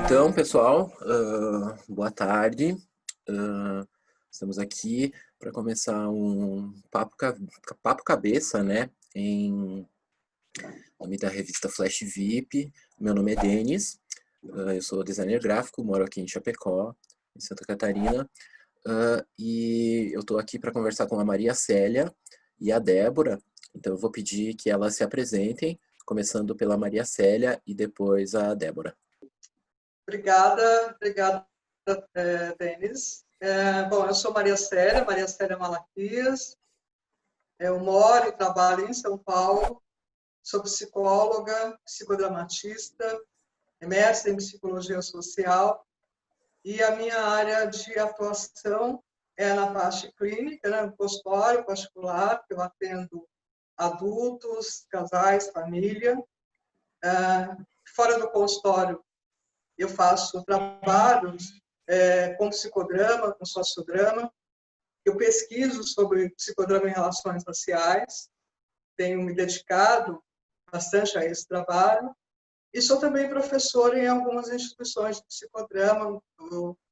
Então, pessoal, boa tarde. Ah, Estamos aqui para começar um papo cabeça, né? Em nome da revista Flash VIP. Meu nome é Denis, eu sou designer gráfico, moro aqui em Chapecó, em Santa Catarina. E eu estou aqui para conversar com a Maria Célia e a Débora. Então, eu vou pedir que elas se apresentem, começando pela Maria Célia e depois a Débora. Obrigada, Denis. Bom, eu sou Maria Célia Malaquias. Eu moro e trabalho em São Paulo. Sou psicóloga, psicodramatista, mestre em psicologia social. E a minha área de atuação é na parte clínica, né, no consultório particular, que eu atendo adultos, casais, família. Fora do consultório, eu faço trabalhos com psicodrama, com sociodrama. Eu pesquiso sobre psicodrama em relações raciais, tenho me dedicado bastante a esse trabalho, e sou também professora em algumas instituições de psicodrama,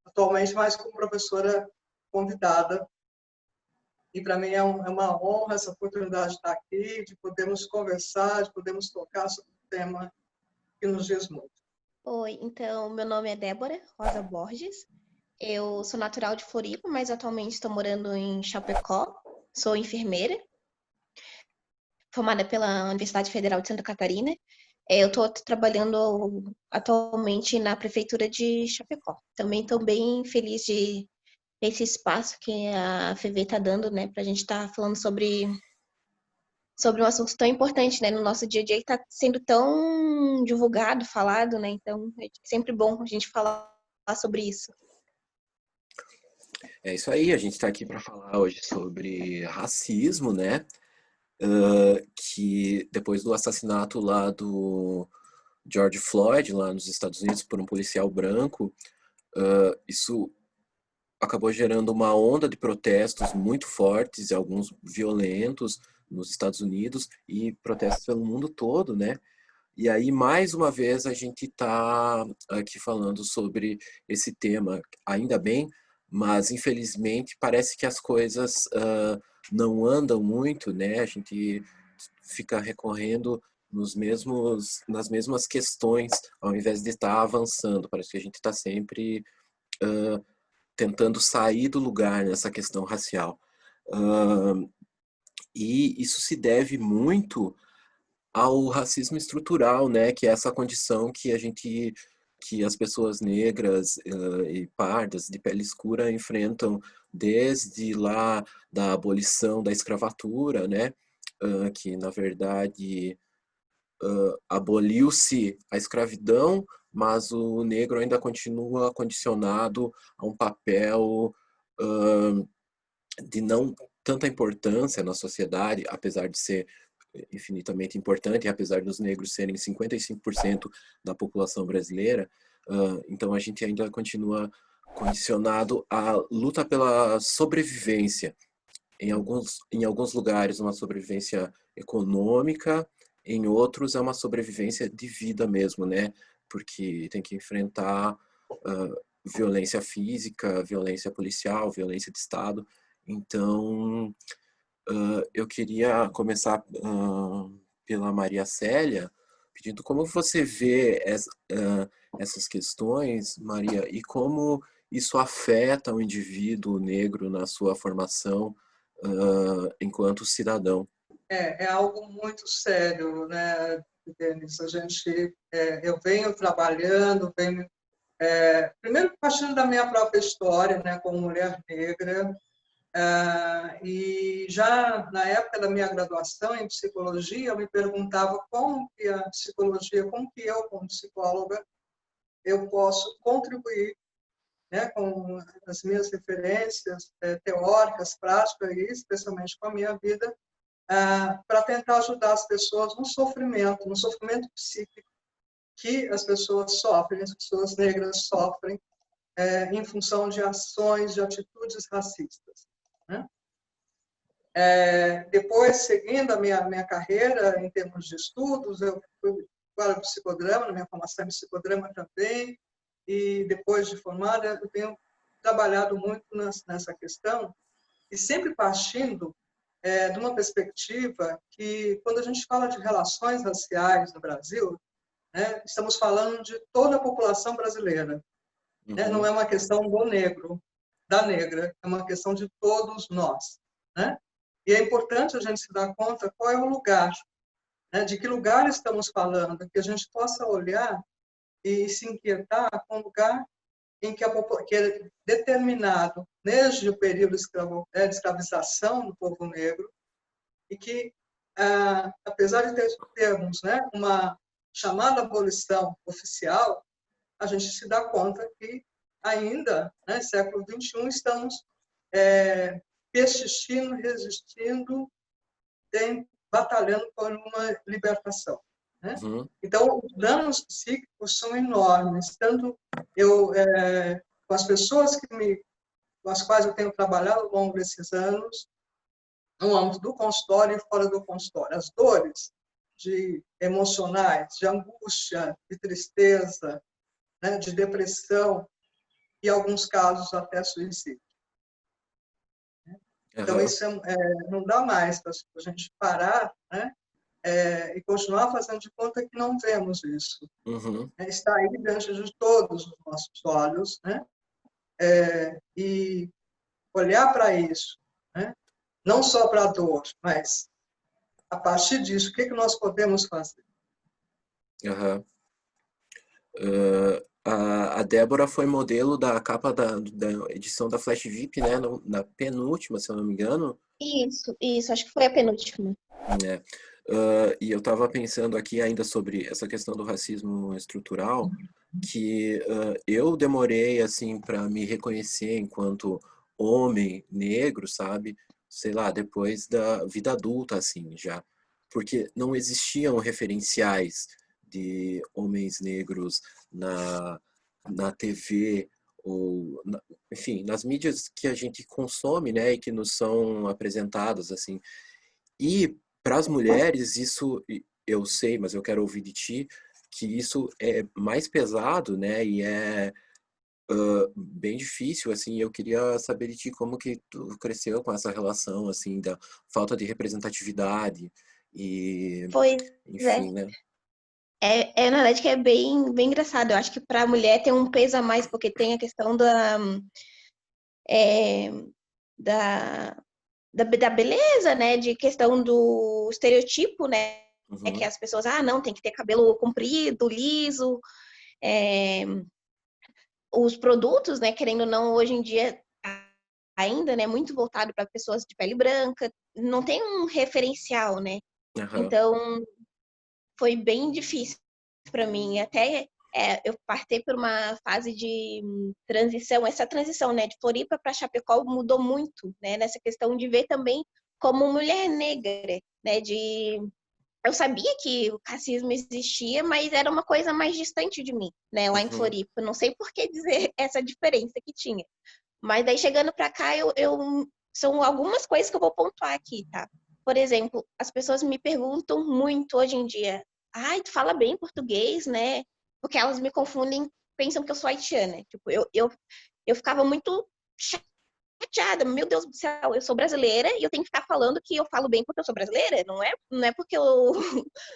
atualmente mais como professora convidada. E para mim é uma honra essa oportunidade de estar aqui, de podermos conversar, de podermos tocar sobre um tema que nos diz muito. Oi, então, meu nome é Débora Rosa Borges. Eu sou natural de Floripa, mas atualmente estou morando em Chapecó. Sou enfermeira, formada pela Universidade Federal de Santa Catarina. Eu estou trabalhando atualmente na Prefeitura de Chapecó. Também estou bem feliz de esse espaço que a FEV está dando, né, para a gente estar falando sobre um assunto tão importante, né, no nosso dia a dia, que está sendo tão divulgado, falado, né, então é sempre bom a gente falar sobre isso. É isso aí, a gente está aqui para falar hoje sobre racismo, né? Que depois do assassinato lá do George Floyd, lá nos Estados Unidos, por um policial branco, isso acabou gerando uma onda de protestos muito fortes e alguns violentos nos Estados Unidos e protestos pelo mundo todo, né? E aí, mais uma vez, a gente está aqui falando sobre esse tema, ainda bem, mas infelizmente parece que as coisas não andam muito, né? A gente fica recorrendo nas mesmas questões, ao invés de estar avançando. Parece que a gente está sempre tentando sair do lugar nessa questão racial. E isso se deve muito ao racismo estrutural, né, que é essa condição que as pessoas negras e pardas de pele escura enfrentam desde lá da abolição da escravatura, né, que na verdade aboliu-se a escravidão, mas o negro ainda continua condicionado a um papel de não tanta importância na sociedade, apesar de ser infinitamente importante, apesar dos negros serem 55% da população brasileira, então a gente ainda continua condicionado à luta pela sobrevivência. Em alguns lugares, uma sobrevivência econômica, em outros é uma sobrevivência de vida mesmo, né? Porque tem que enfrentar violência física, violência policial, violência de Estado. Então, eu queria começar pela Maria Célia, pedindo como você vê essas questões, Maria, e como isso afeta o indivíduo negro na sua formação enquanto cidadão. É algo muito sério, né, Denis? Eu venho trabalhando, primeiro partindo da minha própria história, né, como mulher negra, e já na época da minha graduação em psicologia, eu me perguntava como que a psicologia, como que eu, como psicóloga, eu posso contribuir, né, com as minhas referências teóricas, práticas, e especialmente com a minha vida, para tentar ajudar as pessoas no sofrimento psíquico que as pessoas sofrem, as pessoas negras sofrem em função de ações, de atitudes racistas, né? Depois, seguindo a minha carreira em termos de estudos, eu fui agora psicodrama, na minha formação em psicodrama também, e depois de formada, eu tenho trabalhado muito nessa questão, e sempre partindo de uma perspectiva que, quando a gente fala de relações raciais no Brasil, né, estamos falando de toda a população brasileira. Né? Não é uma questão do negro, da negra, é uma questão de todos nós. Né? E é importante a gente se dar conta qual é o lugar, né? De que lugar estamos falando, que a gente possa olhar e se inquietar com o lugar em que, que é determinado desde o período de escravização do povo negro, e que, apesar de termos, né, uma chamada abolição oficial, a gente se dá conta que ainda, né, século XXI, estamos persistindo, resistindo, batalhando por uma libertação. Né? Então, os danos psíquicos são enormes, tanto eu, com as pessoas com as quais eu tenho trabalhado ao longo desses anos, no âmbito do consultório e fora do consultório. As dores emocionais, de angústia, de tristeza, né, de depressão, e, em alguns casos, até suicídio. Então, isso não dá mais para a gente parar, né, e continuar fazendo de conta que não vemos isso. Está aí diante de todos os nossos olhos, né, e olhar para isso, né, não só para a dor, mas, a partir disso, o que nós podemos fazer? A Débora foi modelo da capa da edição da Flash VIP, né? Na penúltima, se eu não me engano. Isso, acho que foi a penúltima. E eu estava pensando aqui ainda sobre essa questão do racismo estrutural, que eu demorei, assim, para me reconhecer enquanto homem negro, sabe? Sei lá, depois da vida adulta, assim, já. Porque não existiam referenciais de homens negros na TV, ou, enfim, nas mídias que a gente consome, né, e que nos são apresentadas, assim. E para as mulheres, isso eu sei, mas eu quero ouvir de ti, que isso é mais pesado, né, e é bem difícil, assim. Eu queria saber de ti como que tu cresceu com essa relação, assim, da falta de representatividade e, Pois enfim, né? Na verdade, que é bem, bem engraçado. Eu acho que para a mulher tem um peso a mais, porque tem a questão da beleza, né? De questão do estereotipo, né? É que as pessoas, não, tem que ter cabelo comprido, liso. Os produtos, né? Querendo ou não, hoje em dia, ainda, né? Muito voltado para pessoas de pele branca. Não tem um referencial, né? Então, foi bem difícil para mim. Até eu passei por uma fase de transição. Essa transição, né, de Floripa para Chapecó mudou muito, né, nessa questão de ver também como mulher negra, né, eu sabia que o racismo existia, mas era uma coisa mais distante de mim, né, lá em Floripa. Não sei por que dizer essa diferença que tinha. Mas daí chegando para cá, são algumas coisas que eu vou pontuar aqui, tá? Por exemplo, as pessoas me perguntam muito hoje em dia: ai, tu fala bem português, né? Porque elas me confundem, pensam que eu sou haitiana. Tipo, eu ficava muito chateada. Meu Deus do céu, eu sou brasileira e eu tenho que ficar falando que eu falo bem porque eu sou brasileira? Não é porque eu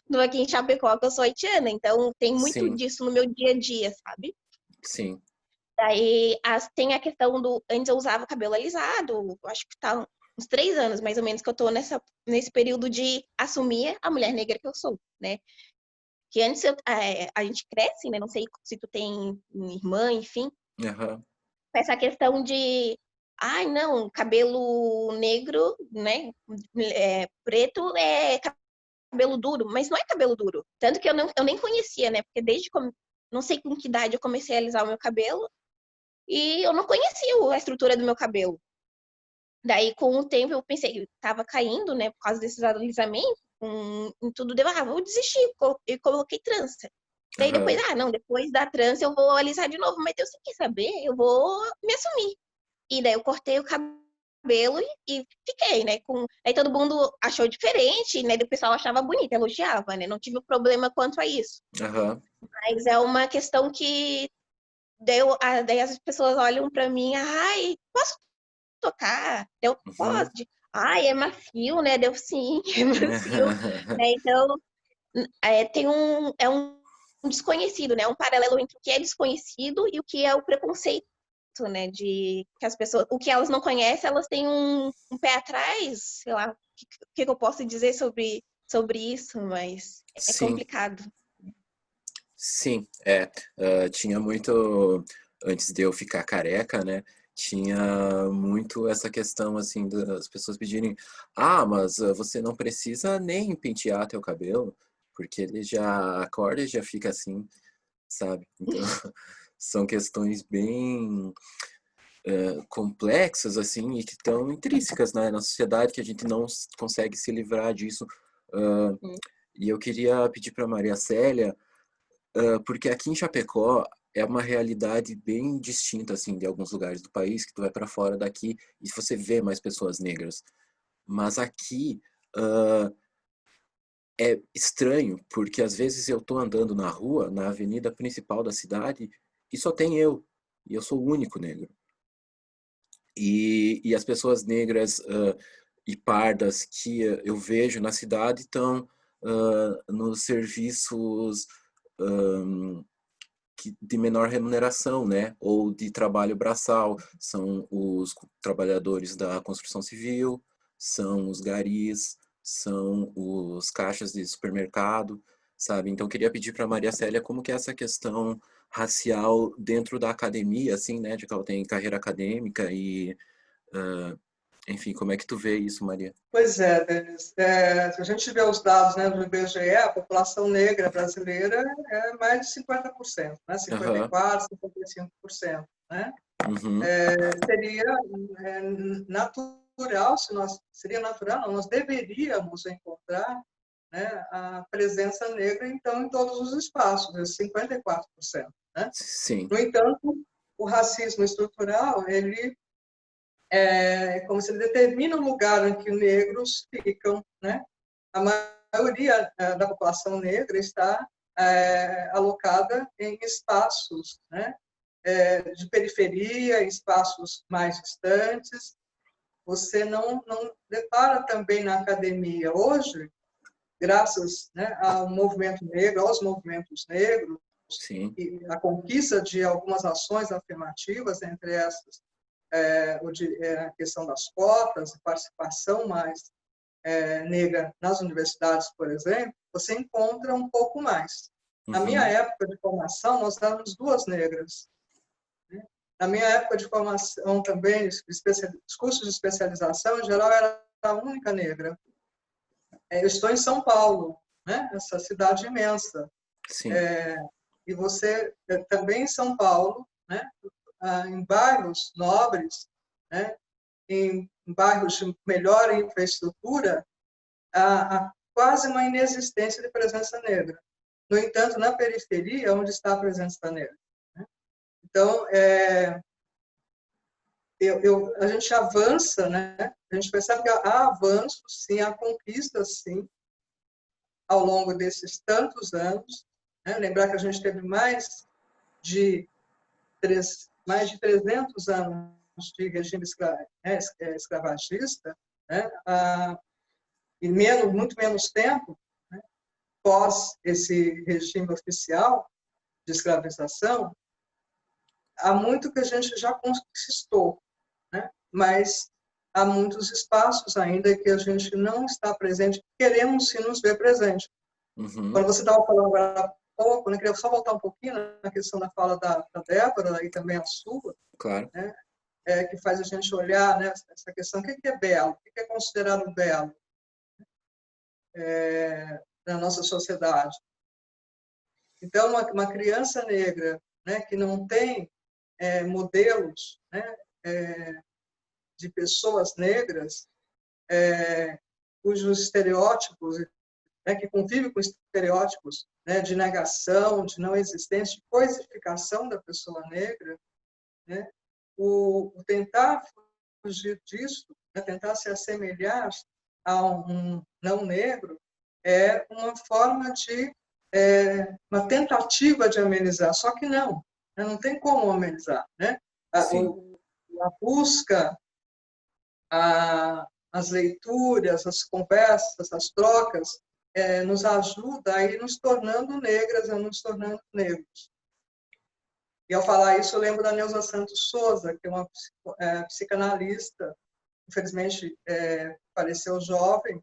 não aqui em Chapecó que eu sou haitiana. Então, tem muito Sim. disso no meu dia a dia, sabe? Sim. Daí tem a questão do... Antes eu usava cabelo alisado, acho que tá uns 3 anos, mais ou menos, que eu tô nesse período de assumir a mulher negra que eu sou, né? Que antes a gente cresce, né? Não sei se tu tem irmã, enfim. Essa questão de... Ai, não, cabelo negro, né? Preto é cabelo duro, mas não é cabelo duro. Tanto que eu nem conhecia, né? Porque não sei com que idade eu comecei a alisar o meu cabelo, e eu não conhecia a estrutura do meu cabelo. Daí, com o tempo, eu pensei, estava caindo, né, por causa desses alisamentos, em tudo, vou desistir, e coloquei trança. Daí depois, não, depois da trança eu vou alisar de novo, mas eu sem quer saber, eu vou me assumir. E daí eu cortei o cabelo cabelo e fiquei, né? Aí todo mundo achou diferente, né? E o pessoal achava bonito, elogiava, né? Não tive problema quanto a isso. Aham. Mas é uma questão que daí as pessoas olham pra mim, ai, posso tocar? Eu, Uhum. pode. Ai, é macio, né? Deu sim, é macio. Né? Então, é um desconhecido, né? Um paralelo entre o que é desconhecido e o que é o preconceito, né? De que as pessoas, o que elas não conhecem, elas têm um pé atrás, sei lá, o que eu posso dizer sobre isso, mas é Sim, complicado. sim, tinha muito, antes de eu ficar careca, né? Tinha muito essa questão, assim, das pessoas pedirem, mas você não precisa nem pentear teu cabelo, porque ele já acorda e já fica assim, sabe? Então, são questões bem complexas, assim, e que estão intrínsecas, né, na sociedade, que a gente não consegue se livrar disso. Ah, e eu queria pedir para Maria Célia, porque aqui em Chapecó é uma realidade bem distinta, assim, de alguns lugares do país, que tu vai para fora daqui e você vê mais pessoas negras. Mas aqui é estranho, porque às vezes eu tô andando na rua, na avenida principal da cidade, e só tem eu. E eu sou o único negro. E as pessoas negras e pardas que eu vejo na cidade estão nos serviços de menor remuneração, né? Ou de trabalho braçal. São os trabalhadores da construção civil, são os garis, são os caixas de supermercado, sabe? Então, queria pedir para Maria Célia como que é essa questão racial dentro da academia, assim, né? De que ela tem carreira acadêmica e, enfim, como é que tu vê isso, Maria? Pois é, Denis. Se a gente vê os dados, né, do IBGE, a população negra brasileira é mais de 50%, né, Aham, 54%, 55%. Né? uhum, Seria natural, seria natural, não, nós deveríamos encontrar, né, a presença negra, então, em todos os espaços, esses 54%. Né? sim, No entanto, o racismo estrutural, ele como se ele determina o lugar em que os negros ficam, né? A maioria da população negra está alocada em espaços, né? De periferia, espaços mais distantes. Você não depara também na academia hoje, graças, né, ao movimento negro, aos movimentos negros, sim, e a conquista de algumas ações afirmativas, entre essas a questão das cotas, participação mais negra nas universidades, por exemplo, você encontra um pouco mais. Na minha uhum, época de formação, nós éramos duas negras. Né? Na minha época de formação também, os cursos de especialização, em geral, era a única negra. Eu estou em São Paulo, né? Essa cidade imensa. sim, E você, também em São Paulo, né? Em bairros nobres, né? Em bairros de melhor infraestrutura, há quase uma inexistência de presença negra. No entanto, na periferia, onde está a presença negra. Né? Então, a gente avança, né? A gente percebe que há avanço, sim, há conquista, sim, ao longo desses tantos anos. Né? Lembrar que a gente teve de, mais de 300 anos de regime escravagista, né? E muito menos tempo, né, pós esse regime oficial de escravização, há muito que a gente já conquistou, né? Mas há muitos espaços ainda que a gente não está presente, queremos sim nos ver presente. uhum, Quando você estava falando agora há pouco, eu queria só voltar um pouquinho na questão da fala da Débora e também a sua, claro, né? Que faz a gente olhar, né, essa questão, o que é belo, o que é considerado belo na nossa sociedade. Então, uma criança negra, né, que não tem modelos, né, de pessoas negras, cujos estereótipos, né, que convive com estereótipos, né, de negação, de não existência, de coisificação da pessoa negra, né, o tentar fugir disso, né, tentar se assemelhar a um não negro, é uma forma de, uma tentativa de amenizar, só que não, né, não tem como amenizar, né? Sim. A busca, as leituras, as conversas, as trocas, nos ajuda a ir nos tornando negras, a nos tornando negros. E ao falar isso, eu lembro da Neuza Santos Souza, que é uma psicanalista, infelizmente faleceu jovem.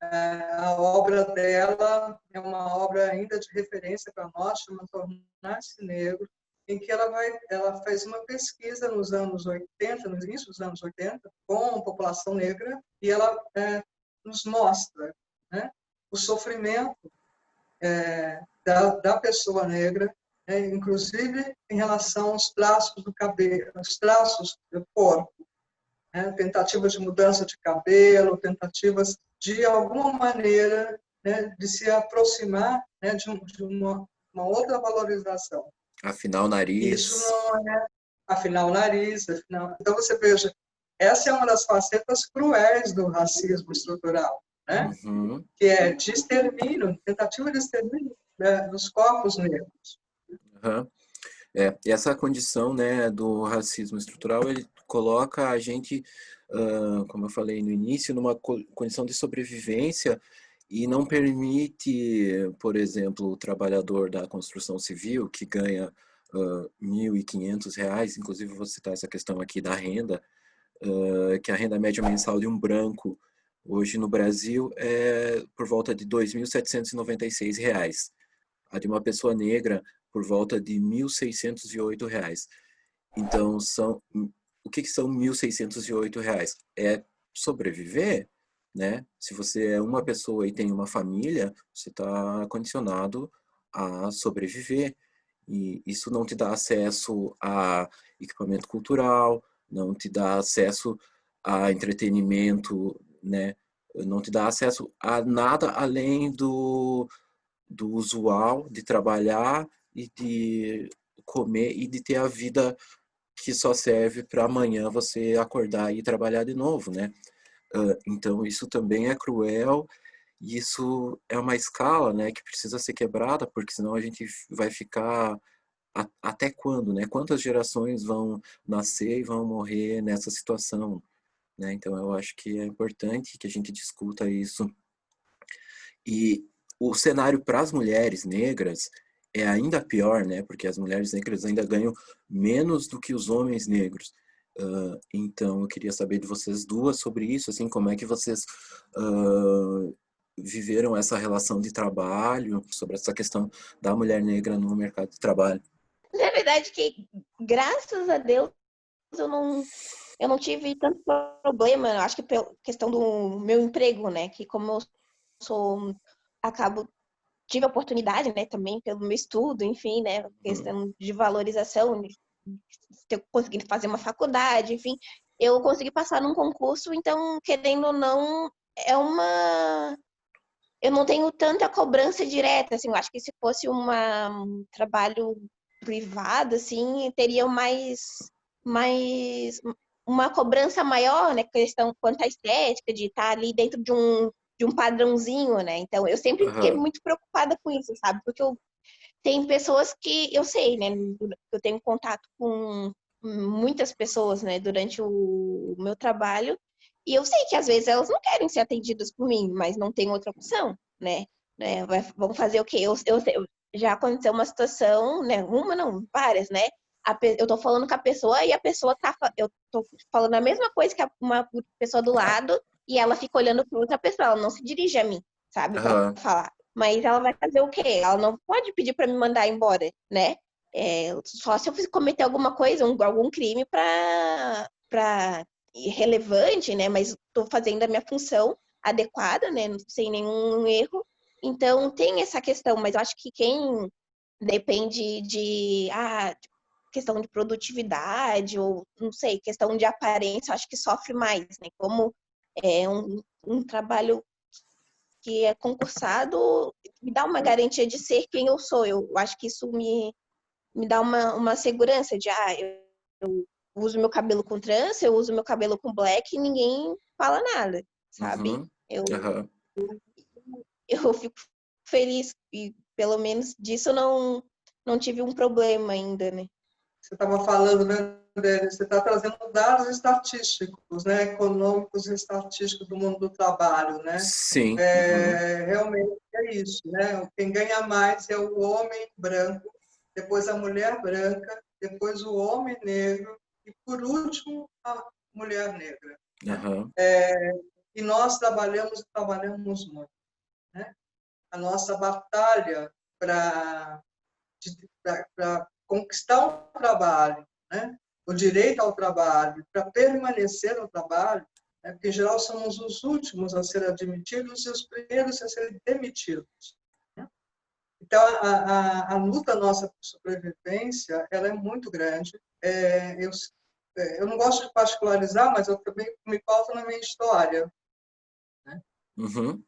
A obra dela é uma obra ainda de referência para nós, chama Tornar-se Negro, em que ela fez uma pesquisa nos anos 80, no início dos anos 80, com a população negra, e ela nos mostra, né, o sofrimento da pessoa negra, inclusive em relação aos traços do cabelo, aos traços do corpo, né, tentativas de mudança de cabelo, tentativas de alguma maneira, né, de se aproximar, né, de uma outra valorização. Afinar o nariz. Isso não é afinar o nariz. Então, você veja, essa é uma das facetas cruéis do racismo estrutural, né? Uhum. Que é de extermínio, tentativa de extermínio, né, dos corpos negros. Uhum. E essa condição, né, do racismo estrutural, ele coloca a gente, como eu falei no início, numa condição de sobrevivência e não permite, por exemplo, o trabalhador da construção civil que ganha R$ 1.500, inclusive vou citar essa questão aqui da renda, que a renda média mensal de um branco hoje no Brasil é por volta de R$ 2.796. A de uma pessoa negra por volta de R$ 1.608. Então, o que são R$ 1.608? É sobreviver, né? Se você é uma pessoa e tem uma família, você está condicionado a sobreviver. E isso não te dá acesso a equipamento cultural, não te dá acesso a entretenimento, né? Não te dá acesso a nada além do usual de trabalhar e de comer e de ter a vida que só serve para amanhã você acordar e trabalhar de novo, né? Então isso também é cruel e isso é uma escala, né, que precisa ser quebrada, porque senão a gente vai ficar até quando, né? Quantas gerações vão nascer e vão morrer nessa situação, né? Então eu acho que é importante que a gente discuta isso. E o cenário para as mulheres negras é ainda pior, né? Porque as mulheres negras ainda ganham menos do que os homens negros. Então, eu queria saber de vocês duas sobre isso, assim, como é que vocês viveram essa relação de trabalho, sobre essa questão da mulher negra no mercado de trabalho. Na verdade, que graças a Deus eu não tive tanto problema, eu acho que pela questão do meu emprego, né? Que como eu sou, tive a oportunidade, né, também pelo meu estudo, enfim, né, questão de valorização, de ter conseguido fazer uma faculdade, enfim, eu consegui passar num concurso, então, querendo ou não, eu não tenho tanta cobrança direta, assim, eu acho que se fosse um trabalho privado, assim, teria mais uma cobrança maior, né, questão quanto à estética, de estar ali dentro de um padrãozinho, né? Então, eu sempre fiquei Uhum. muito preocupada com isso, sabe? Porque tem pessoas que eu sei, né? Eu tenho contato com muitas pessoas, né, durante o meu trabalho, e eu sei que às vezes elas não querem ser atendidas por mim, mas não tem outra opção, né? Vão fazer o quê? Já aconteceu uma situação, né? Uma não, várias, né? Eu tô falando com a pessoa e a pessoa eu tô falando a mesma coisa que uma pessoa do lado e ela fica olhando para outra pessoa, ela não se dirige a mim, sabe, para Uhum. falar. Mas ela vai fazer o quê? Ela não pode pedir para me mandar embora, né? Só se eu cometer alguma coisa, algum crime para irrelevante, né? Mas estou fazendo a minha função adequada, né? Sem nenhum erro. Então tem essa questão, mas eu acho que quem depende de questão de produtividade ou não sei, questão de aparência, eu acho que sofre mais, né? Como é um trabalho que é concursado, me dá uma garantia de ser quem eu sou. Eu acho que isso me dá uma segurança de, eu uso meu cabelo com trança, eu uso meu cabelo com black e ninguém fala nada, sabe? Uhum. Aham. Eu fico feliz e pelo menos disso eu não tive um problema ainda, né? Você estava falando, né, Délio, você está trazendo dados estatísticos, né, econômicos e estatísticos do mundo do trabalho, né? Sim. Uhum. Realmente é isso, né? Quem ganha mais é o homem branco, depois a mulher branca, depois o homem negro e, por último, a mulher negra, né? Aham. E nós trabalhamos e trabalhamos muito, né? A nossa batalha para conquistar o trabalho, né? O direito ao trabalho, para permanecer no trabalho, né? Porque, em geral, somos os últimos a serem admitidos e os primeiros a serem demitidos. Né? Então, a luta nossa por sobrevivência ela é muito grande. Eu não gosto de particularizar, mas eu também me pauto na minha história. Né? Uhum.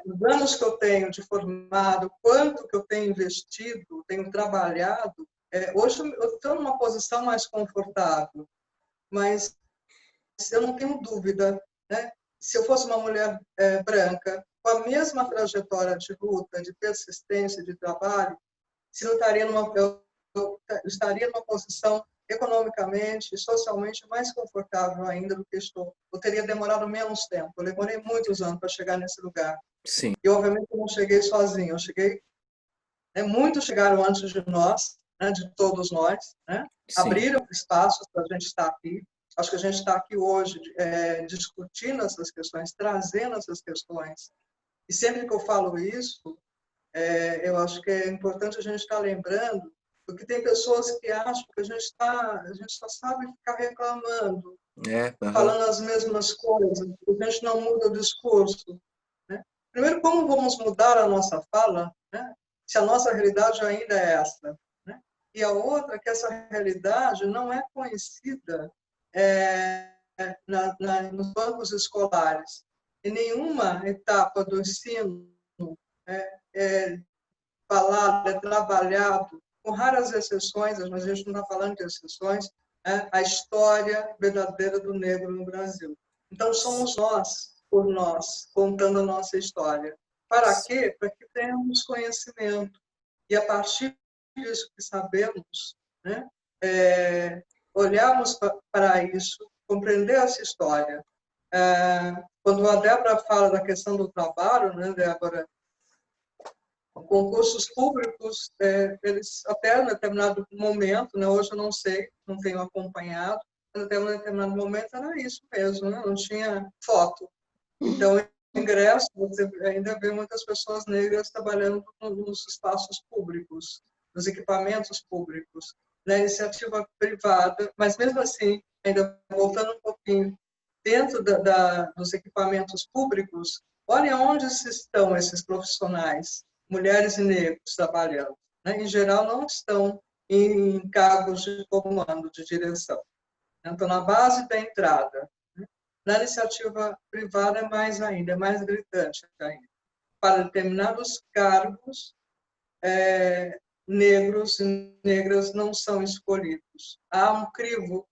Os anos que eu tenho de formado, quanto que eu tenho investido, tenho trabalhado, hoje eu estou numa posição mais confortável, mas eu não tenho dúvida, né? Se eu fosse uma mulher branca, com a mesma trajetória de luta, de persistência, de trabalho, se não estaria eu estaria numa posição economicamente e socialmente mais confortável ainda do que estou. Eu teria demorado menos tempo. Eu demorei muitos anos para chegar nesse lugar. Sim. E, obviamente, eu não cheguei sozinho. Eu cheguei, né, muitos chegaram antes de nós, né, de todos nós, né? Sim. Abriram espaços para a gente estar aqui. Acho que a gente está aqui hoje discutindo essas questões, trazendo essas questões. E sempre que eu falo isso, eu acho que é importante a gente estar lembrando, porque tem pessoas que acham que a gente só sabe ficar reclamando, Aham. falando as mesmas coisas, que a gente não muda o discurso. Né? Primeiro, como vamos mudar a nossa fala, né? Se a nossa realidade ainda é essa? Né? E a outra é que essa realidade não é conhecida nos bancos escolares. Em nenhuma etapa do ensino falado, trabalhado, com raras exceções, mas a gente não está falando de exceções, a história verdadeira do negro no Brasil. Então, somos nós, por nós, contando a nossa história. Para quê? Para que tenhamos conhecimento. E, a partir disso que sabemos, né, olharmos para isso, compreender essa história. Quando a Débora fala da questão do trabalho, né, Débora, concursos públicos, eles até em determinado momento, né, hoje eu não sei, não tenho acompanhado, mas até em determinado momento era isso mesmo, né, não tinha foto. Então, ingresso, você ainda vê muitas pessoas negras trabalhando nos espaços públicos, nos equipamentos públicos, na iniciativa privada, mas mesmo assim, ainda voltando um pouquinho, dentro dos equipamentos públicos, olha onde estão esses profissionais, mulheres e negros trabalhando. Né? Em geral, não estão em cargos de comando, de direção. Então, na base da entrada. Né? Na iniciativa privada é mais ainda, é mais gritante ainda. Para determinados cargos, negros e negras não são escolhidos. Há um crivo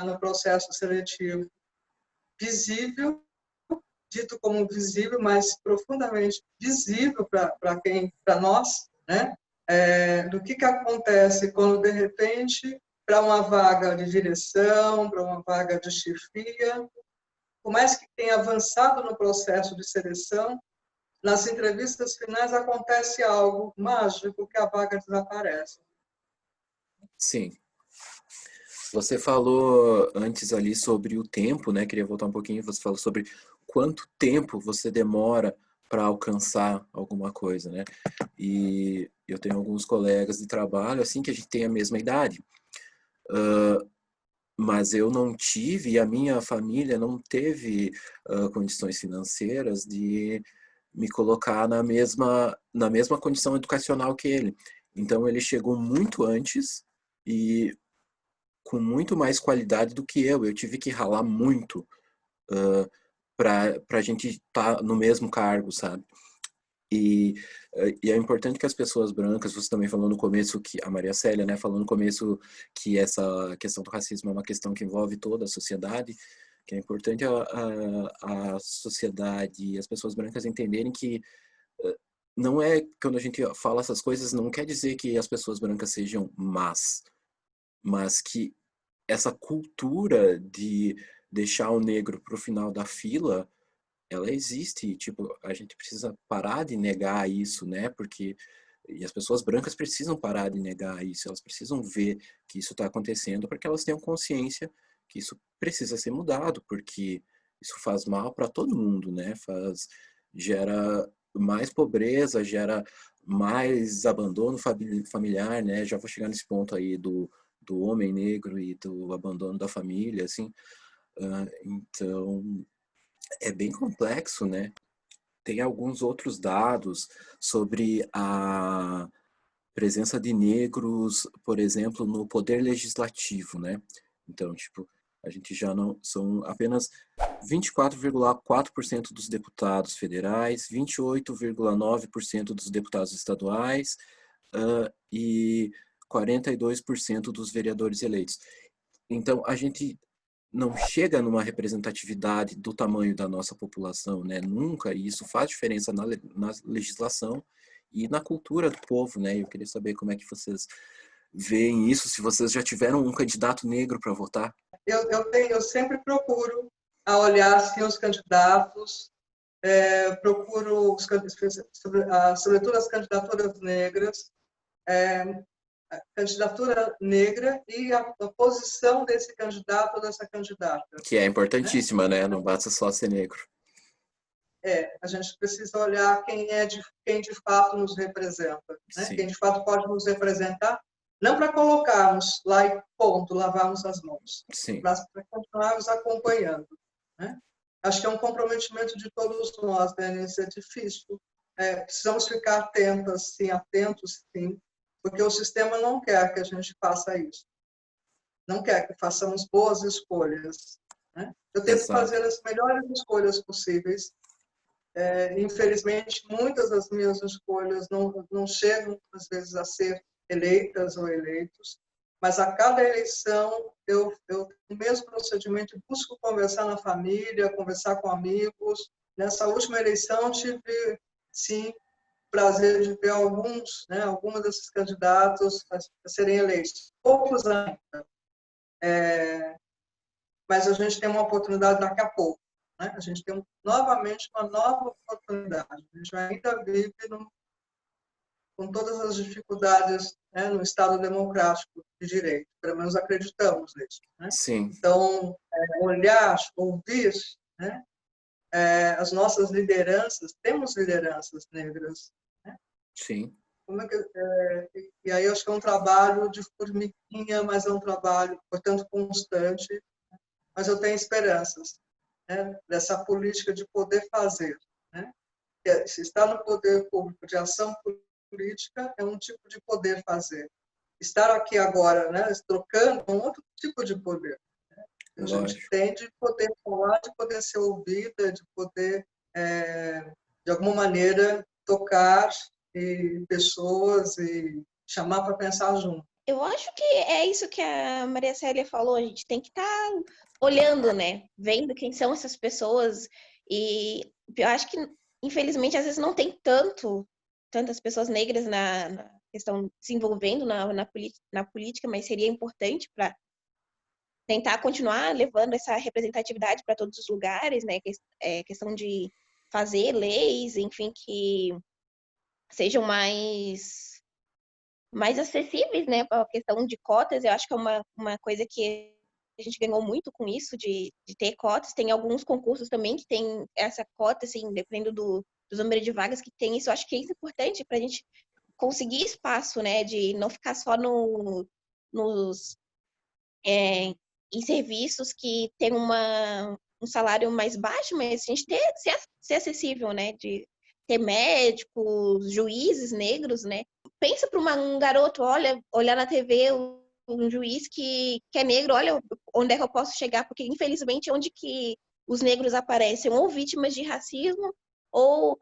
no processo seletivo visível, dito como visível, mas profundamente visível para nós, né? Do que acontece quando, de repente, para uma vaga de direção, para uma vaga de chefia, por mais que tenha avançado no processo de seleção, nas entrevistas finais acontece algo mágico que a vaga desaparece. Sim. Você falou antes ali sobre o tempo, né? Queria voltar um pouquinho. Você falou sobre quanto tempo você demora para alcançar alguma coisa, né? E eu tenho alguns colegas de trabalho, assim, que a gente tem a mesma idade. Mas eu não tive, e a minha família não teve condições financeiras de me colocar na mesma condição educacional que ele. Então ele chegou muito antes e com muito mais qualidade do que eu. Eu tive que ralar muito para a gente estar no mesmo cargo, sabe? E E é importante que as pessoas brancas, você também falou no começo, que a Maria Célia, né, falou no começo que essa questão do racismo é uma questão que envolve toda a sociedade, que é importante a sociedade e as pessoas brancas entenderem que não é, quando a gente fala essas coisas, não quer dizer que as pessoas brancas sejam más, mas que essa cultura de deixar o negro para o final da fila, ela existe, tipo, a gente precisa parar de negar isso, né? Porque e as pessoas brancas precisam parar de negar isso, elas precisam ver que isso está acontecendo para que elas tenham consciência que isso precisa ser mudado, porque isso faz mal para todo mundo, né? Gera mais pobreza, gera mais abandono familiar, né? Já vou chegar nesse ponto aí do homem negro e do abandono da família, assim. Então, é bem complexo, né? Tem alguns outros dados sobre a presença de negros, por exemplo, no poder legislativo, né? Então, tipo, a gente já não são apenas 24,4% dos deputados federais, 28,9% dos deputados estaduais, e 42% dos vereadores eleitos. Então, a gente não chega numa representatividade do tamanho da nossa população, né? Nunca, e isso faz diferença na legislação e na cultura do povo, né? Eu queria saber como é que vocês veem isso, se vocês já tiveram um candidato negro para votar. Eu sempre procuro olhar assim, os candidatos, procuro, sobretudo as candidaturas negras, a candidatura negra e a posição desse candidato ou dessa candidata. Que é importantíssima, né? Não basta só ser negro. A gente precisa olhar quem de fato nos representa, né? Quem de fato pode nos representar, não para colocarmos lá e ponto, lavarmos as mãos, mas para continuarmos acompanhando, né? Acho que é um comprometimento de todos nós, né? Isso é difícil. Precisamos ficar atentos, sim, porque o sistema não quer que a gente faça isso. Não quer que façamos boas escolhas, né? Eu tento fazer as melhores escolhas possíveis. Infelizmente, muitas das minhas escolhas não chegam, às vezes, a ser eleitas ou eleitos, mas a cada eleição eu tenho o mesmo procedimento, busco conversar na família, conversar com amigos. Nessa última eleição, tive, sim, prazer de ver algumas desses candidatos a serem eleitos. Poucos ainda, mas a gente tem uma oportunidade daqui a pouco. A gente tem novamente uma nova oportunidade. A gente ainda vive com todas as dificuldades, né, no Estado democrático de direito. Pelo menos acreditamos nisso, né? Sim. Então, olhar, ouvir, né, as nossas lideranças, temos lideranças negras, né? Sim. E aí acho que é um trabalho de formiguinha, mas é um trabalho, portanto, constante. Mas eu tenho esperanças, né, dessa política de poder fazer, né? Se está no poder público de ação política, é um tipo de poder fazer. Estar aqui agora, né, trocando, é um outro tipo de poder, né? A gente tem de poder falar, de poder ser ouvida, de poder, de alguma maneira, tocar pessoas e chamar para pensar junto. Eu acho que é isso que a Maria Célia falou, a gente tem que estar olhando, né? Vendo quem são essas pessoas. E eu acho que, infelizmente, às vezes não tem tantas pessoas negras na questão se envolvendo na política, mas seria importante para tentar continuar levando essa representatividade para todos os lugares, né? Questão de fazer leis, enfim, que sejam mais acessíveis, né? A questão de cotas, eu acho que é uma coisa que a gente ganhou muito com isso, de ter cotas. Tem alguns concursos também que tem essa cota, assim, dependendo do número de vagas que tem. Isso eu acho que é importante para a gente conseguir espaço, né? De não ficar só em serviços que tem um salário mais baixo, mas a gente ser acessível, né? De ter médicos, juízes negros, né? Pensa para um garoto, olhar na TV um juiz que é negro, olha onde é que eu posso chegar, porque infelizmente onde que os negros aparecem ou vítimas de racismo ou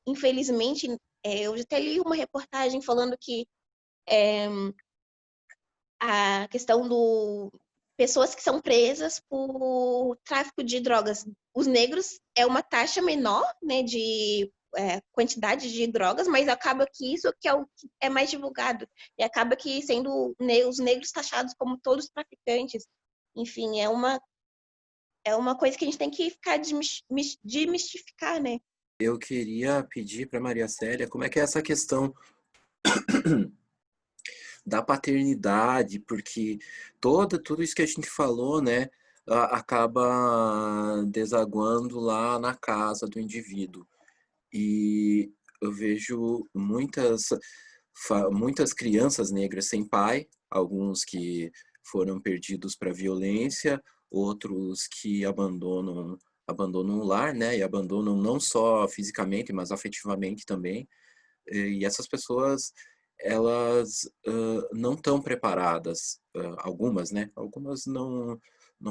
infelizmente Eu até li uma reportagem falando que a questão do pessoas que são presas por tráfico de drogas. Os negros é uma taxa menor, né, de quantidade de drogas, mas acaba que isso que é o que é mais divulgado e acaba que sendo os negros taxados como todos traficantes. Enfim, é uma coisa que a gente tem que ficar desmistificar, né? Eu queria pedir para Maria Célia como é que é essa questão da paternidade, porque tudo isso que a gente falou, né, acaba desaguando lá na casa do indivíduo. E eu vejo muitas crianças negras sem pai, alguns que foram perdidos para violência, outros que abandonam o lar, né, e abandonam não só fisicamente, mas afetivamente também. E essas pessoas, elas não estão preparadas, algumas, né? Algumas não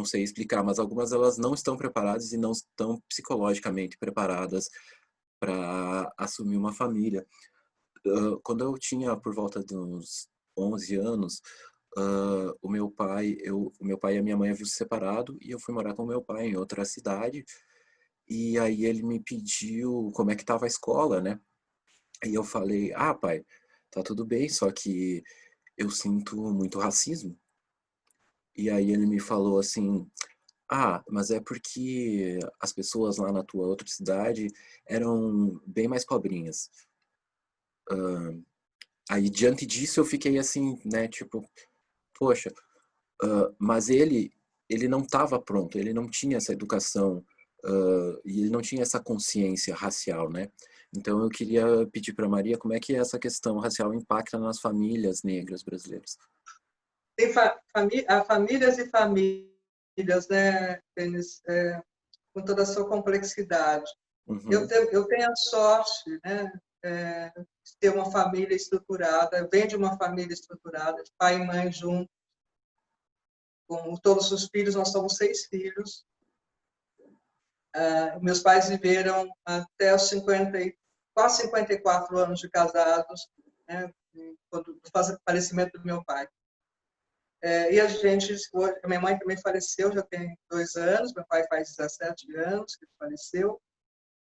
sei explicar, mas algumas elas não estão preparadas e não estão psicologicamente preparadas para assumir uma família. Quando eu tinha por volta de uns 11 anos, o meu pai e a minha mãe haviam se separado e eu fui morar com o meu pai em outra cidade. E aí ele me pediu como é que estava a escola, né? E eu falei, pai, tá tudo bem, só que eu sinto muito racismo. E aí ele me falou assim, mas é porque as pessoas lá na tua outra cidade eram bem mais pobrinhas. Aí diante disso eu fiquei assim, né, tipo, poxa, mas ele não estava pronto, ele não tinha essa educação, e ele não tinha essa consciência racial, né? Então eu queria pedir para Maria como é que essa questão racial impacta nas famílias negras brasileiras. Tem famílias e famílias, né, Denis, com toda a sua complexidade. Uhum. Eu tenho a sorte, né, de ter uma família estruturada, venho de uma família estruturada, de pai e mãe juntos, com todos os filhos, nós somos 6 filhos. Meus pais viveram até os quase 54 anos de casados, né, quando do falecimento do meu pai. E a gente, a minha mãe também faleceu, já tem 2 anos, meu pai faz 17 anos que ele faleceu,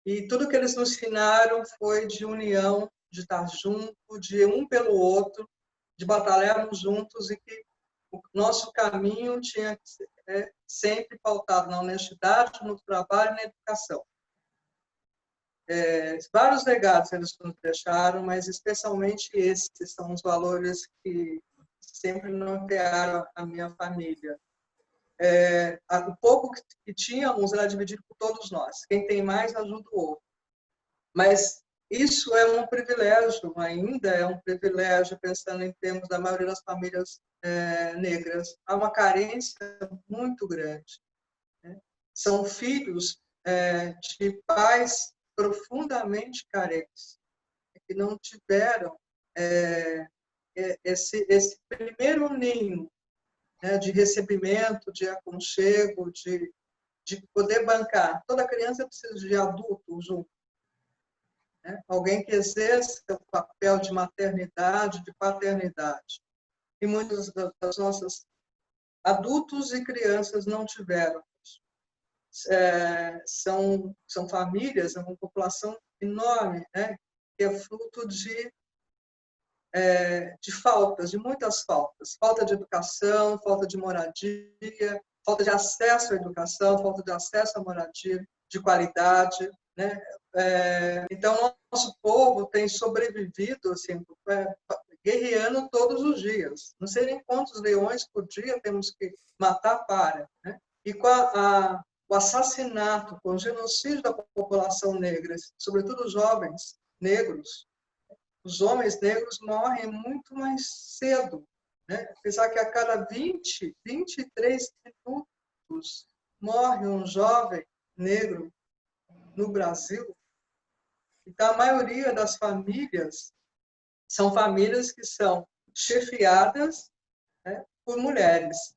e tudo que eles nos ensinaram foi de união, de estar junto, de um pelo outro, de batalharmos juntos e que o nosso caminho tinha que ser sempre pautado na honestidade, no trabalho e na educação. Vários legados eles nos deixaram, mas especialmente esses são os valores que sempre nortearam a minha família. O pouco que tínhamos era dividido por todos nós. Quem tem mais ajuda o outro. Mas isso é um privilégio, ainda é um privilégio, pensando em termos da maioria das famílias negras. Há uma carência muito grande, né? São filhos de pais profundamente carentes, que não tiveram esse primeiro ninho, né, de recebimento, de aconchego, de poder bancar. Toda criança precisa de adulto junto, né? Alguém que exerça o papel de maternidade, de paternidade. E muitos das nossas adultos e crianças não tiveram. São famílias, é uma população enorme, né, que é fruto de faltas, de muitas faltas. Falta de educação, falta de moradia, falta de acesso à educação, falta de acesso à moradia de qualidade, né? Então, nosso povo tem sobrevivido assim, guerreando todos os dias. Não sei nem quantos leões por dia temos que matar para, né? E com o assassinato, com o genocídio da população negra, sobretudo os jovens negros, os homens negros morrem muito mais cedo, né? Apesar que a cada 23 minutos morre um jovem negro no Brasil. Então, a maioria das famílias são famílias que são chefiadas, né, por mulheres.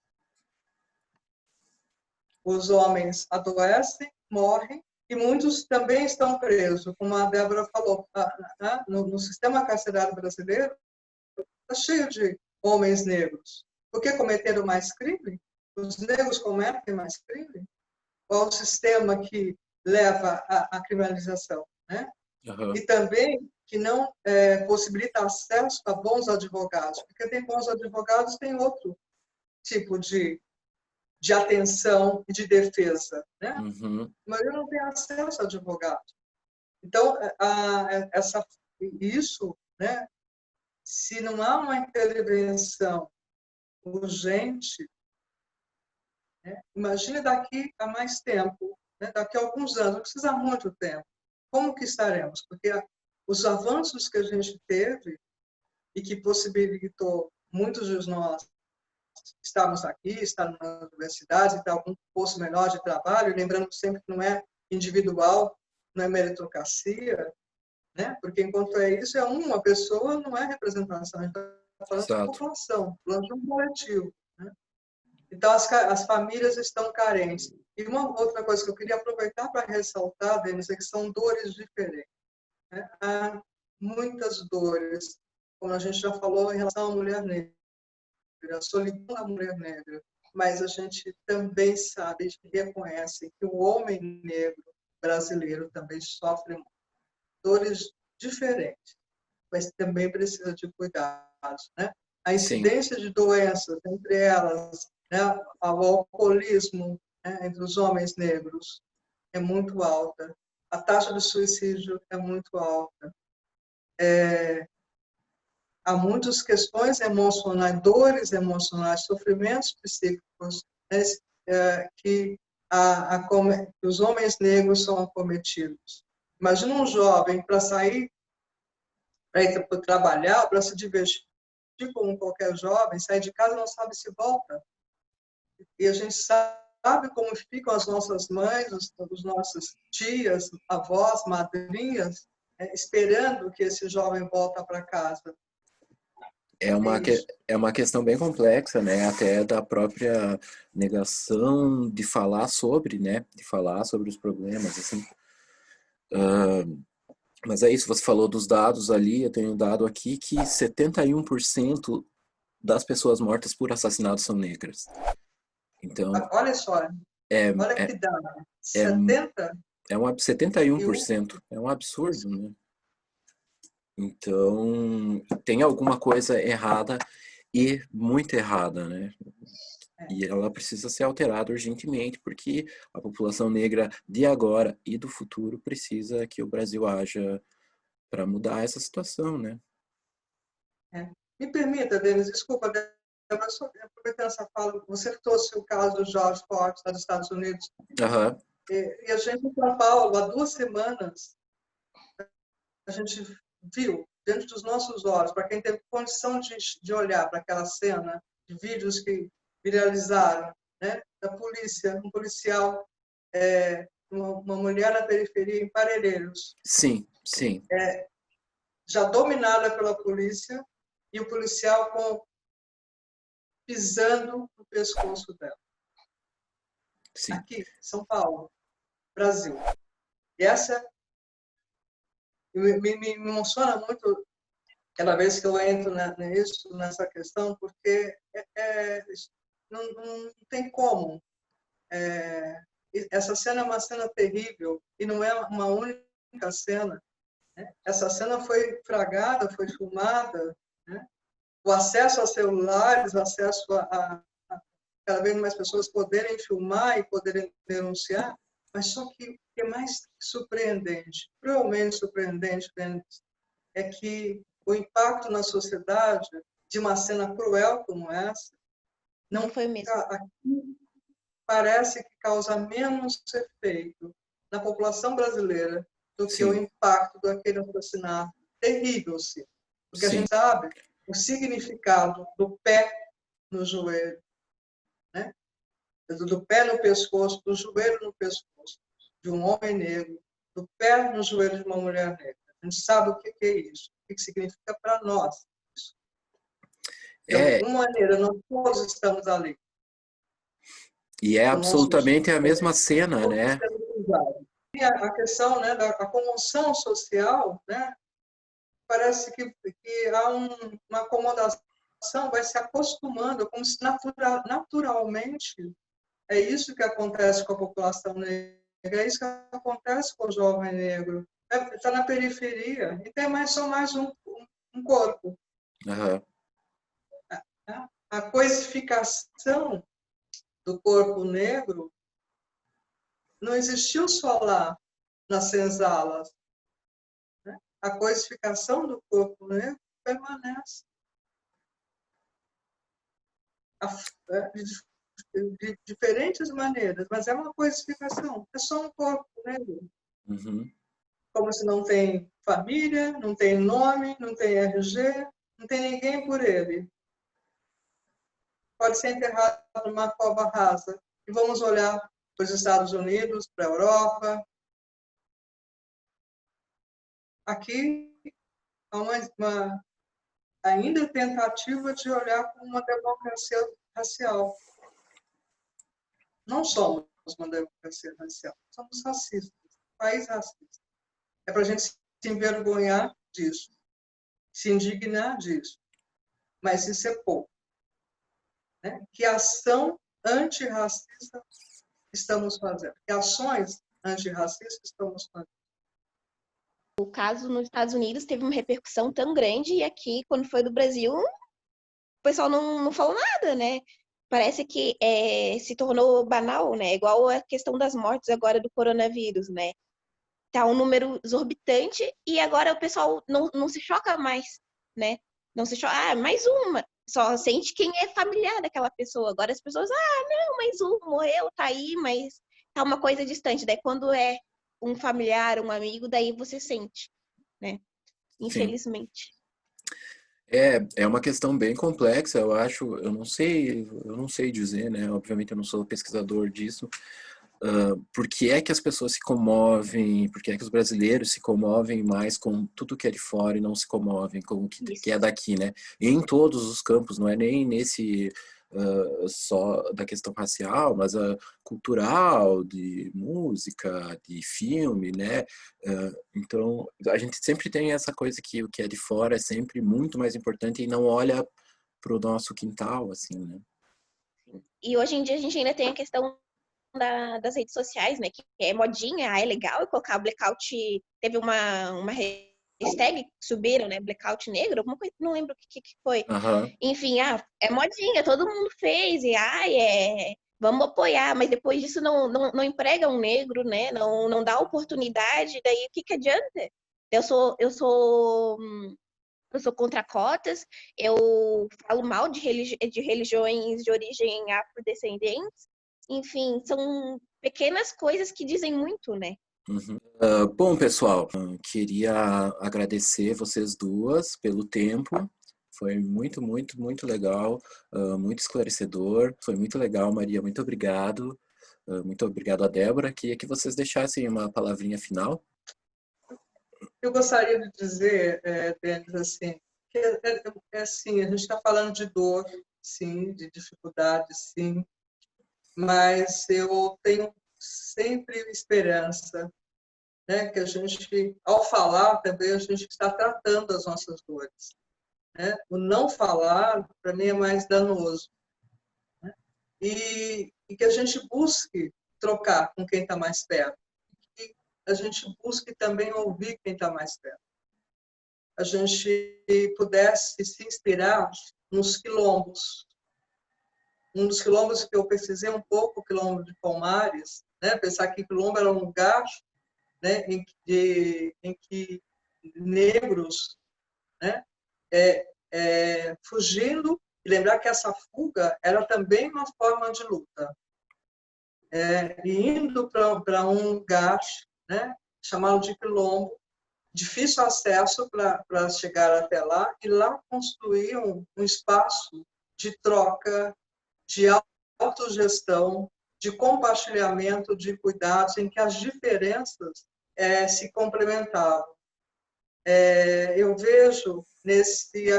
Os homens adoecem, morrem, E muitos também estão presos, como a Débora falou, no sistema carcerário brasileiro, está cheio de homens negros. Porque cometeram mais crime? Os negros cometem mais crime? Qual o sistema que leva à criminalização, né? Uhum. E também que não possibilita acesso a bons advogados, porque tem bons advogados, tem outro tipo de atenção e de defesa, né? Uhum. Mas eu não tenho acesso a advogado. Então, isso, né? Se não há uma intervenção urgente, né? Imagine daqui a mais tempo, né? Daqui a alguns anos, não precisa muito tempo. Como que estaremos? Porque os avanços que a gente teve e que possibilitou muitos de nós estarmos aqui, estar na universidade, ter algum posto melhor de trabalho, lembrando sempre que não é individual, não é meritocracia, né? Porque enquanto é isso, é uma pessoa, não é representação, a gente está falando de Exato. população, falando de um coletivo, né? Então, as famílias estão carentes. E uma outra coisa que eu queria aproveitar para ressaltar, Denis, é que são dores diferentes, né? Há muitas dores, como a gente já falou em relação à mulher negra, a solidão da mulher negra, mas a gente também sabe e reconhece que o homem negro brasileiro também sofre dores diferentes, mas também precisa de cuidados, né? A Sim. incidência de doenças, entre elas, né, o alcoolismo, né, entre os homens negros é muito alta. A taxa de suicídio é muito alta. Há muitas questões emocionais, dores emocionais, sofrimentos psíquicos, né, que os homens negros são acometidos. Imagina um jovem para sair, para ir para trabalhar, para se divertir como qualquer jovem, sair de casa não sabe se volta. E a gente sabe como ficam as nossas mães, os nossas tias, avós, madrinhas, esperando que esse jovem volta para casa. É uma questão bem complexa, né? Até da própria negação de falar sobre, né? De falar sobre os problemas, assim. Mas é isso, você falou dos dados ali, eu tenho um dado aqui que 71% das pessoas mortas por assassinato são negras. Então, Olha só, é, olha é, que dado. é, 70 é um 71%. É um absurdo, né? Então, tem alguma coisa errada e muito errada, né? E ela precisa ser alterada urgentemente, porque a população negra de agora e do futuro precisa que o Brasil haja para mudar essa situação, né? Me permita, Denis, desculpa, Débora, só aproveitando essa fala, você trouxe o caso do George Floyd, dos Estados Unidos, Aham. e a gente em São Paulo, há 2 semanas, a gente viu, dentro dos nossos olhos, para quem teve condição de olhar para aquela cena, de vídeos que viralizaram, né, da polícia, um policial, uma mulher na periferia, em Parelheiros, Sim, sim, já dominada pela polícia, e o policial pisando no pescoço dela. sim. Aqui, São Paulo, Brasil. E essa me emociona muito cada vez que eu entro nessa questão, porque não tem como. Essa cena é uma cena terrível e não é uma única cena. Né? Essa cena foi fragada, foi filmada, né? O acesso a celulares, o acesso a cada vez mais pessoas poderem filmar e poderem denunciar, mas só que o que é mais surpreendente, cruelmente surpreendente, é que o impacto na sociedade de uma cena cruel como essa Não foi mesmo. aqui parece que causa menos efeito na população brasileira do que o Sim, impacto daquele assassinato terrível, sim. Porque a sim, gente sabe o significado do pé no joelho, né? Do pé no pescoço, do joelho no pescoço de um homem negro, do pé no joelho de uma mulher negra. A gente sabe o que é isso, o que significa para nós. De é, alguma maneira, nós todos estamos ali. e é Com nossos, absolutamente a mesma cena, todos né? temos cuidado. a questão, né, da comoção social, né, parece que há uma acomodação, vai se acostumando, como se naturalmente, é isso que acontece com a população negra, é isso que acontece com o jovem negro. Está na periferia, e tem só mais um corpo. Aham. A coisificação do corpo negro não existiu só lá, nas senzalas. Né? A coisificação do corpo negro permanece. De diferentes maneiras, mas é uma coisificação. É só um corpo negro. Uhum. Como se não tem família, não tem nome, não tem RG, não tem ninguém por ele. Pode ser enterrado numa cova rasa. E vamos olhar para os Estados Unidos, para a Europa. Aqui há uma ainda tentativa de olhar como uma democracia racial. Não somos uma democracia racial, somos racistas, país racista. É para a gente se envergonhar disso, se indignar disso. Mas isso é pouco. Né? Que ação antirracista estamos fazendo? Que ações antirracistas estamos fazendo? O caso nos Estados Unidos teve uma repercussão tão grande e aqui, quando foi do Brasil, o pessoal não falou nada, né? Parece que se tornou banal, né? Igual a questão das mortes agora do coronavírus, né? Tá um número exorbitante e agora o pessoal não se choca mais, né? Não se choca, mais uma. Só sente quem é familiar daquela pessoa. Agora as pessoas, não, mais um, morreu, tá aí, mas tá uma coisa distante. Daí quando é um familiar, um amigo, daí você sente, né? Sim. Infelizmente. É uma questão bem complexa, eu acho, eu não sei dizer, né? Obviamente eu não sou pesquisador disso. Por que é que as pessoas se comovem, por que é que os brasileiros se comovem mais com tudo que é de fora e não se comovem com o que é daqui, né? Em todos os campos, não é nem nesse só da questão racial, mas cultural, de música, de filme, né? Então, a gente sempre tem essa coisa que o que é de fora é sempre muito mais importante e não olha para o nosso quintal, assim, né? E hoje em dia a gente ainda tem a questão das redes sociais, né? Que é modinha, é legal colocar blackout. Teve uma hashtag que subiram, né? Blackout negro, alguma coisa, não lembro o que foi. Aham. Enfim, é modinha, todo mundo fez, e vamos apoiar, mas depois disso não emprega um negro, né? Não dá oportunidade, daí o que adianta? Eu sou contra cotas, eu falo mal de religiões de origem afrodescendentes. Enfim, são pequenas coisas que dizem muito, né? Uhum. Bom, pessoal, queria agradecer vocês duas pelo tempo. Foi muito, muito, muito legal, muito esclarecedor. Foi muito legal, Maria. Muito obrigado. Muito obrigado a Débora. Queria que vocês deixassem uma palavrinha final. Eu gostaria de dizer, Denis, assim, que assim, a gente está falando de dor, sim, de dificuldade, sim, mas eu tenho sempre esperança, né, que a gente, ao falar também, a gente está tratando as nossas dores. Né? O não falar, para mim, é mais danoso. Né? E que a gente busque trocar com quem está mais perto. Que a gente busque também ouvir quem está mais perto. A gente pudesse se inspirar nos quilombos. Um dos quilombos que eu pesquisei um pouco, o quilombo de Palmares, né? Pensar que quilombo era um lugar, né, em que negros, né, fugindo, e lembrar que essa fuga era também uma forma de luta, e indo para um lugar, né, chamado de quilombo, difícil acesso para chegar até lá, e lá construir um espaço de troca, de autogestão, de compartilhamento de cuidados, em que as diferenças se complementavam. Eu vejo esse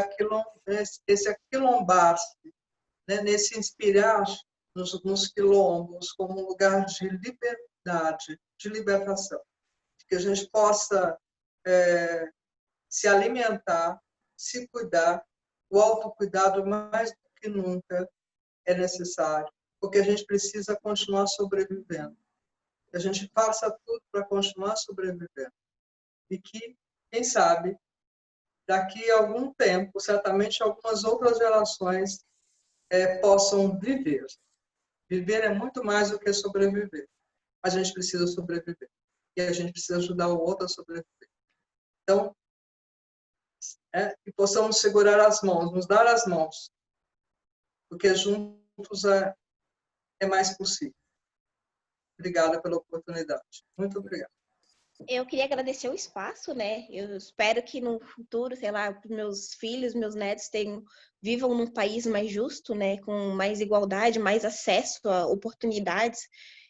aquilombar-se, né, nesse inspirar nos quilombos como um lugar de oportunidade de libertação, que a gente possa se alimentar, se cuidar. O autocuidado, mais do que nunca, é necessário, porque a gente precisa continuar sobrevivendo. Que a gente faça tudo para continuar sobrevivendo. E que, quem sabe, daqui a algum tempo, certamente algumas outras gerações possam viver. Viver é muito mais do que sobreviver. A gente precisa sobreviver. E a gente precisa ajudar o outro a sobreviver. Então, que possamos segurar as mãos, nos dar as mãos, porque juntos é mais possível. Obrigada pela oportunidade. Muito obrigada. Eu queria agradecer o espaço, né? Eu espero que no futuro, sei lá, meus filhos, meus netos vivam num país mais justo, né? Com mais igualdade, mais acesso a oportunidades,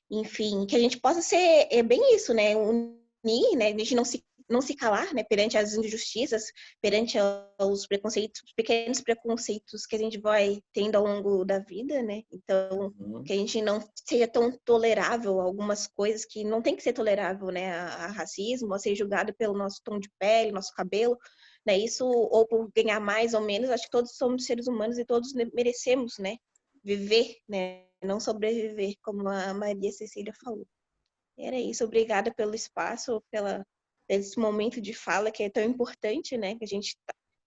enfim, que a gente possa ser bem isso, né? Unir, né? A gente não se calar, né? Perante as injustiças, perante os preconceitos, os pequenos preconceitos que a gente vai tendo ao longo da vida, né? Então, que a gente não seja tão tolerável a algumas coisas que não tem que ser tolerável, né? A racismo, a ser julgado pelo nosso tom de pele, nosso cabelo, né? Isso, ou por ganhar mais ou menos, acho que todos somos seres humanos e todos merecemos, né? Viver, né? Não sobreviver, como a Maria Cecília falou. Era isso, obrigada pelo espaço, esse momento de fala que é tão importante, né? Que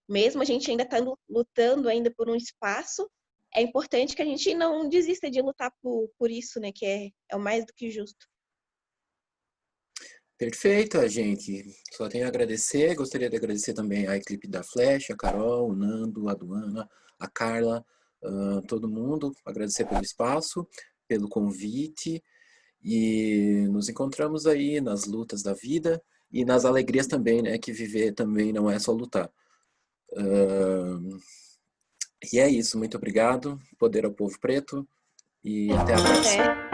mesmo a gente ainda está lutando ainda por um espaço, é importante que a gente não desista de lutar por isso, né? Que é o mais do que justo. Perfeito, gente. Só tenho a agradecer. Gostaria de agradecer também a equipe da Flash, a Carol, o Nando, a Duana, a Carla, todo mundo. Agradecer pelo espaço, pelo convite. E nos encontramos aí nas lutas da vida e nas alegrias também, né? Que viver também não é só lutar. E é isso. Muito obrigado. Poder ao povo preto. E até a próxima.